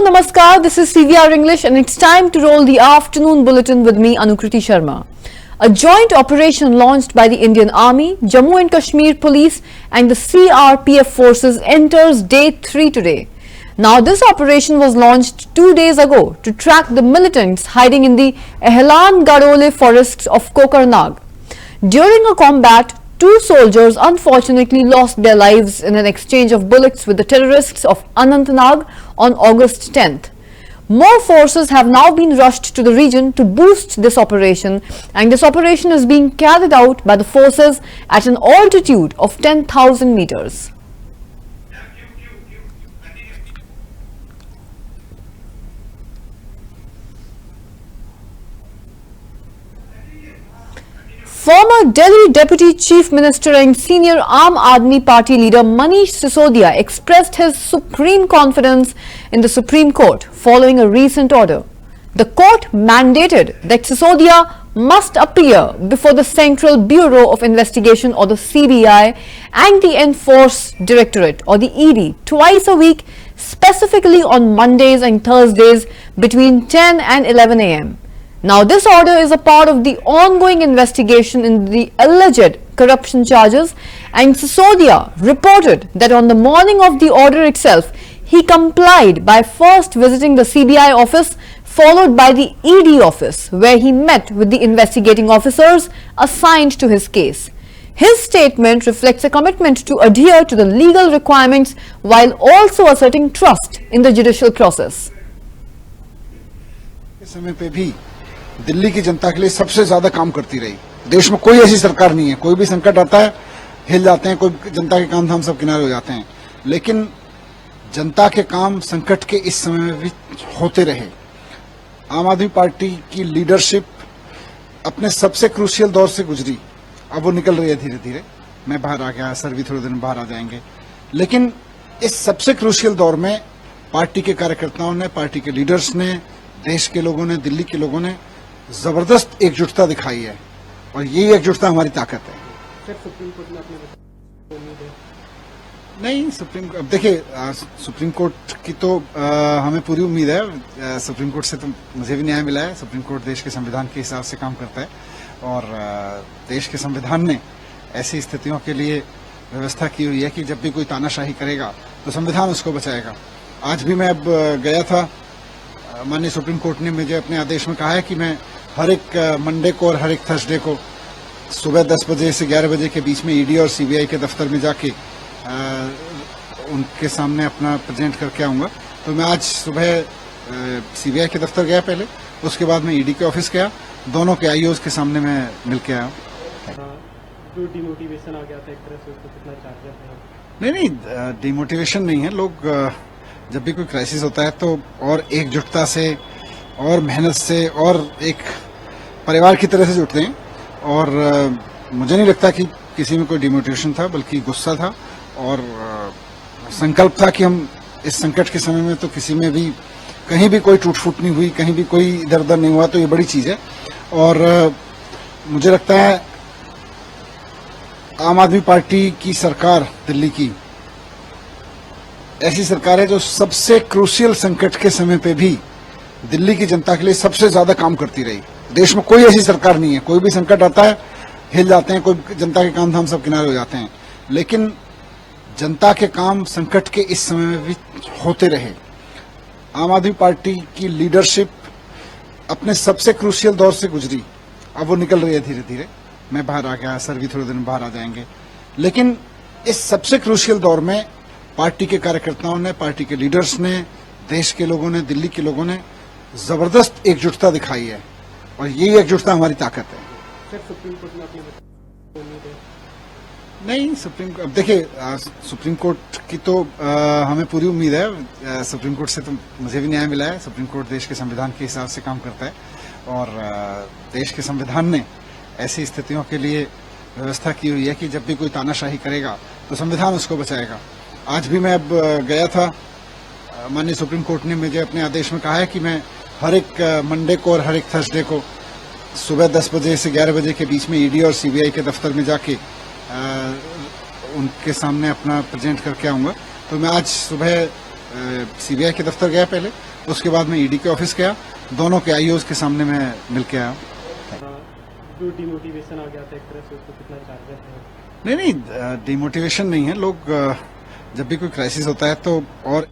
Namaskar. This is CVR English and it's time to roll the afternoon bulletin with me, Anukriti Sharma. A joint operation launched by the Indian Army, Jammu and Kashmir Police and the CRPF forces enters day 3 today. Now this operation was launched 2 days ago to track the militants hiding in the Ehlan Gadole forests of Kokarnag. During a combat, 2 soldiers unfortunately lost their lives in an exchange of bullets with the terrorists of Anantnag on August 10th. More forces have now been rushed to the region to boost this operation, and this operation is being carried out by the forces at an altitude of 10,000 meters. Former Delhi Deputy Chief Minister and senior Aam Aadmi Party leader Manish Sisodia expressed his supreme confidence in the Supreme Court following a recent order. The court mandated that Sisodia must appear before the Central Bureau of Investigation or the CBI and the Enforce Directorate or the ED twice a week, specifically on Mondays and Thursdays between 10 and 11 a.m. Now, this order is a part of the ongoing investigation in the alleged corruption charges, and Sisodia reported that on the morning of the order itself, he complied by first visiting the CBI office, followed by the ED office, where he met with the investigating officers assigned to his case. His statement reflects a commitment to adhere to the legal requirements while also asserting trust in the judicial process. Delhi की जनता के लिए सबसे ज्यादा काम करती रही। देश में कोई ऐसी सरकार नहीं है, कोई भी संकट आता है हिल जाते हैं, कोई जनता के काम धाम सब किनारे हो जाते हैं, लेकिन जनता के काम संकट के इस समय में भी होते रहे। आम आदमी पार्टी की लीडरशिप अपने सबसे क्रूशियल दौर से गुजरी, अब वो निकल रही है धीरे धीरे। मैं बाहर आ गया, सर भी थोड़े दिन बाहर आ जाएंगे, लेकिन इस सबसे क्रूशियल दौर में पार्टी के कार्यकर्ताओं ने, पार्टी के लीडर्स ने, देश के लोगों ने, दिल्ली के लोगों ने जबरदस्त एकजुटता दिखाई है और यही एकजुटता हमारी ताकत है। सर, सुप्रीम कोर्ट में अपने उम्मीद है? नहीं, अब देखिए, सुप्रीम कोर्ट की तो हमें पूरी उम्मीद है। सुप्रीम कोर्ट से तो मुझे भी न्याय मिला है। सुप्रीम कोर्ट देश के संविधान के हिसाब से काम करता है और देश के संविधान ने ऐसी स्थितियों के लिए व्यवस्था की हुई है कि जब भी कोई तानाशाही करेगा तो संविधान उसको बचाएगा। आज भी मैं अब गया था, माननीय सुप्रीम कोर्ट ने मुझे अपने आदेश में कहा है कि मैं हर एक मंडे को और हर एक थर्सडे को सुबह 10 बजे से 11 बजे के बीच में ईडी और सीबीआई के दफ्तर में जाके उनके सामने अपना प्रेजेंट करके आऊंगा। तो मैं आज सुबह सीबीआई के दफ्तर गया पहले, उसके बाद मैं ईडी के ऑफिस गया, दोनों के आईओज के सामने मैं मिल के आया। जो डिमोटिवेशन आ गया था एक तरह से, उसको कितना चार्ज है? नहीं, डिमोटिवेशन नहीं है। लोग जब भी कोई क्राइसिस होता है तो और एकजुटता से और मेहनत से और एक परिवार की तरह से जुटते हैं, और मुझे नहीं लगता कि किसी में कोई डिमोटिवेशन था, बल्कि गुस्सा था और संकल्प था कि हम इस संकट के समय में तो किसी में भी कहीं भी कोई टूट फूट नहीं हुई, कहीं भी कोई इधर उधर नहीं हुआ, तो ये बड़ी चीज है। और मुझे लगता है आम आदमी पार्टी की सरकार दिल्ली की ऐसी सरकार है जो सबसे क्रूशियल संकट के समय पे भी दिल्ली की जनता के लिए सबसे ज्यादा काम करती रही। देश में कोई ऐसी सरकार नहीं है, कोई भी संकट आता है हिल जाते हैं, कोई जनता के काम धाम सब किनारे हो जाते हैं, लेकिन जनता के काम संकट के इस समय में भी होते रहे। आम आदमी पार्टी की लीडरशिप अपने सबसे क्रूशियल दौर से गुजरी, अब वो निकल रही है धीरे धीरे। मैं बाहर आ गया, सर भी थोड़े दिन बाहर आ जाएंगे, लेकिन इस सबसे क्रूशियल दौर में पार्टी के कार्यकर्ताओं ने, पार्टी के लीडर्स ने, देश के लोगों ने, दिल्ली के लोगों ने जबरदस्त एकजुटता दिखाई है और यही एकजुटता हमारी ताकत है। सर, सुप्रीम कोर्ट में अपने उम्मीद है? नहीं, अब देखिए, सुप्रीम कोर्ट की तो हमें पूरी उम्मीद है। सुप्रीम कोर्ट से तो मुझे भी न्याय मिला है। सुप्रीम कोर्ट देश के संविधान के हिसाब से काम करता है और देश के संविधान ने ऐसी स्थितियों के लिए व्यवस्था की हुई है कि जब भी कोई तानाशाही करेगा तो संविधान उसको बचाएगा। आज भी मैं अब गया था, माननीय सुप्रीम कोर्ट ने मुझे अपने आदेश में कहा है कि मैं हर एक मंडे को और हर एक थर्सडे को सुबह 10 बजे से 11 बजे के बीच में ईडी और सीबीआई के दफ्तर में जाके उनके सामने अपना प्रेजेंट करके आऊंगा। तो मैं आज सुबह सीबीआई के दफ्तर गया पहले, उसके बाद मैं ईडी के ऑफिस गया, दोनों के आईओज के सामने मैं मिल के आया। जो डिमोटिवेशन आ गया था एक तरह से, उसको कितना चार्जेस है? नहीं, डिमोटिवेशन नहीं है। लोग जब भी कोई क्राइसिस होता है तो और